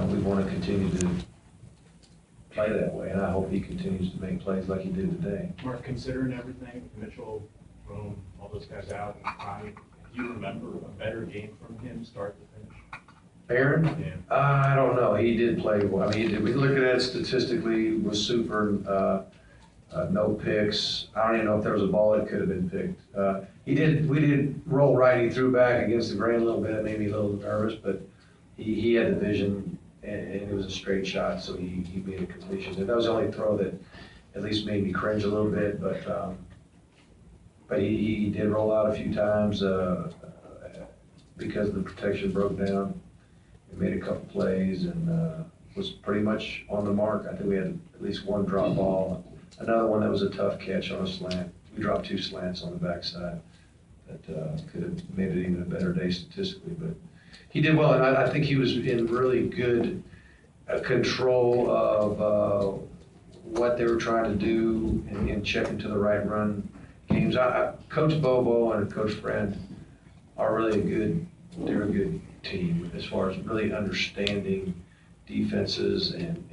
we want to continue to play that way, and I hope he continues to make plays like he did today. Mark, considering everything, Mitchell, Rome, all those guys out, do you remember a better game from him start to finish? Aaron? Yeah. I don't know. He did play well. I mean, we look at it statistically, was super, no picks. I don't even know if there was a ball that could have been picked. We did roll right. He threw back against the grain a little bit, made me a little nervous, but he had the vision, and it was a straight shot, so he made a completion. That was the only throw that at least made me cringe a little bit, but he did roll out a few times because the protection broke down. He made a couple plays and was pretty much on the mark. I think we had at least one drop ball. Another one that was a tough catch on a slant. We dropped 2 slants on the backside that could have made it even a better day statistically. But he did well, and I think he was in really good control of what they were trying to do and checking to the right run games. Coach Bobo and Coach Friend are really they're a good team as far as really understanding defenses and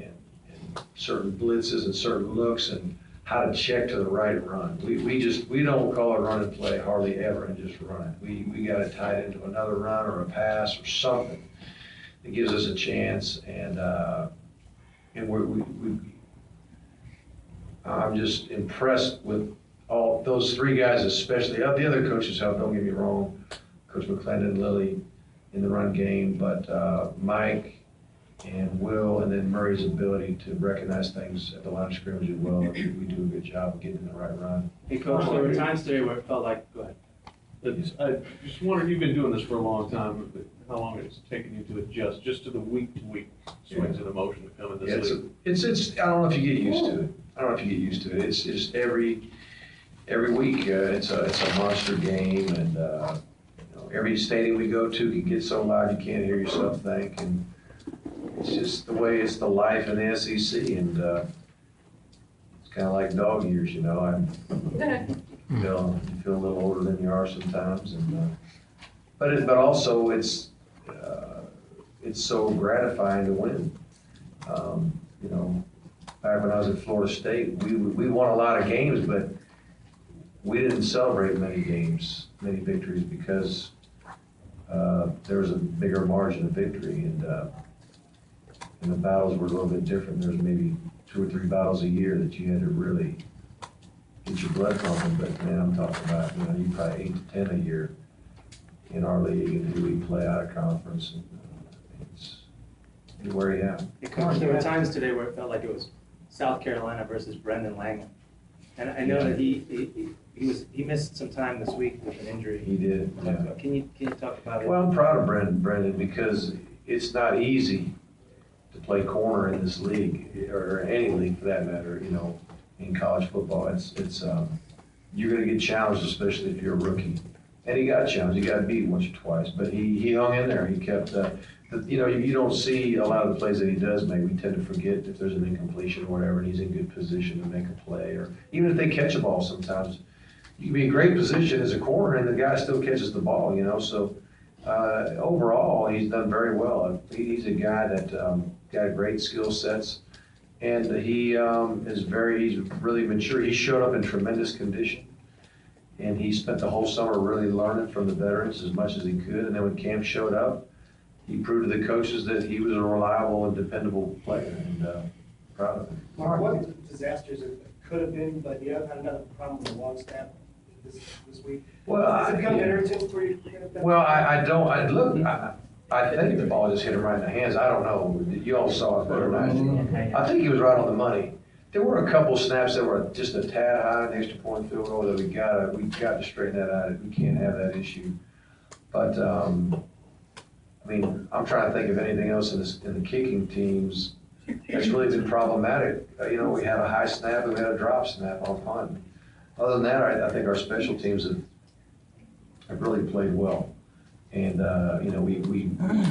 certain blitzes and certain looks and how to check to the right run. We don't call it run and play hardly ever and just run it. We got to tie it into another run or a pass or something that gives us a chance. And I'm just impressed with all those 3 guys, especially the other coaches help. Don't get me wrong, Coach McClendon, Lilly in the run game, but Mike and Will, and then Murray's ability to recognize things at the line of scrimmage as well. We do a good job of getting in the right run. Hey, Coach, there were times today where it felt like, go ahead. I just wondered, you've been doing this for a long time, how long it's taken you to adjust just to the week-to-week swings of emotion that come in this league? It's I don't know if you get used to it. I don't know if you get used to it. It's just every week it's a monster game, and every stadium we go to can get so loud you can't hear yourself think, and it's just the way it's the life in the SEC, and it's kind of like dog years, you know. You feel a little older than you are sometimes, and but also it's so gratifying to win. Back when I was at Florida State, we won a lot of games, but we didn't celebrate many victories, because there was a bigger margin of victory, and the battles were a little bit different. There's maybe 2 or 3 battles a year that you had to really get your blood pumping. But man, I'm talking about, you probably 8 to 10 a year in our league, and who we play out of conference. And it's where you have. Hey, Coach, there were times today where it felt like it was South Carolina versus Brendan Langham, and I know that he missed some time this week with an injury. He did. Yeah. Can you talk about it? Well, I'm proud of Brendan, because it's not easy to play corner in this league, or any league for that matter. In college football, it's you're going to get challenged, especially if you're a rookie. And he got challenged. He got beat once or twice, but he hung in there. He kept. You don't see a lot of the plays that he does make. We tend to forget if there's an incompletion or whatever, and he's in good position to make a play. Or even if they catch a ball, sometimes you can be in great position as a corner, and the guy still catches the ball. So overall, he's done very well. He's a guy that got great skill sets, and he's really mature. He showed up in tremendous condition, and he spent the whole summer really learning from the veterans as much as he could. And then when camp showed up, he proved to the coaches that he was a reliable and dependable player, and proud of him. Mark, what disasters it could have been, but you haven't had another problem with the long snap this week? Well, Has it become irritant for you? Well, I think the ball just hit him right in the hands. I don't know. You all saw it better than I did. I think he was right on the money. There were a couple snaps that were just a tad high in the extra point field goal that we got to straighten that out. We can't have that issue. But I'm trying to think of anything else in the kicking teams that's really been problematic. We had a high snap and we had a drop snap on punt. Other than that, I think our special teams have really played well. And we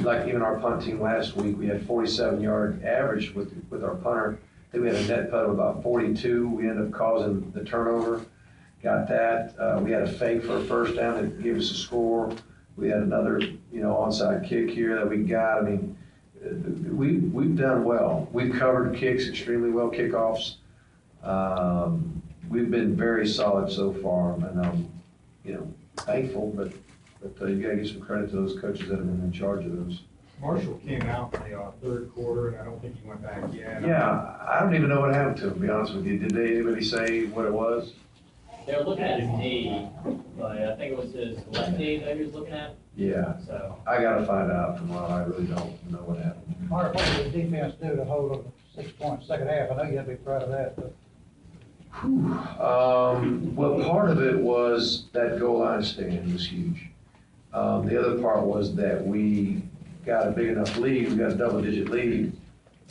like even our punt team last week, we had 47-yard average with our punter. Then we had a net putt of about 42. We ended up causing the turnover. Got that. We had a fake for a first down that gave us a score. We had another onside kick here that we got. we've done well. We've covered kicks extremely well, kickoffs. We've been very solid so far, and I'm, thankful, but you gotta give some credit to those coaches that have been in charge of those. Marshall came out in the third quarter, and I don't think he went back yet. Yeah, I don't even know what happened to him, to be honest with you. Did anybody say what it was? They were looking at his knee, but I think it was his left knee that he was looking at, Yeah, so. I gotta find out from Ron. I really don't know what happened. Mark, what did the defense do to hold them 6 points second half? I know you gotta be proud of that, but Well, part of it was that goal line stand was huge. The other part was that we got a big enough lead, we got a double-digit lead,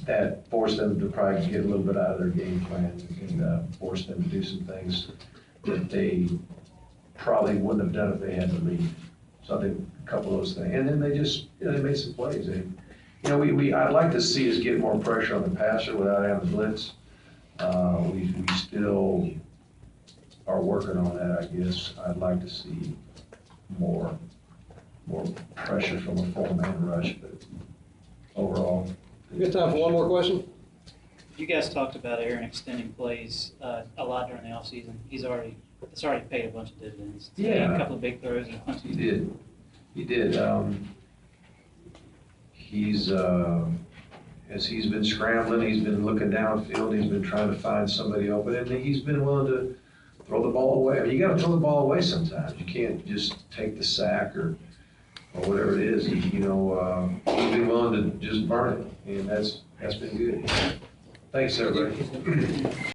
that forced them to probably get a little bit out of their game plan and forced them to do some things that they probably wouldn't have done if they had the lead. So I think a couple of those things. And then they just, they made some plays. I'd like to see us get more pressure on the passer without having blitz. We still are working on that, I guess. I'd like to see more pressure from a four-man rush, but overall. We got time for one more question? You guys talked about Aaron extending plays a lot during the offseason. It's already paid a bunch of dividends. Yeah. A couple of big throws and a bunch of. He did. He's, as he's been scrambling, he's been looking downfield, he's been trying to find somebody open, and he's been willing to throw the ball away. I mean, you gotta throw the ball away sometimes. You can't just take the sack or whatever it is. He's been willing to just burn it, and that's been good. Thanks, everybody.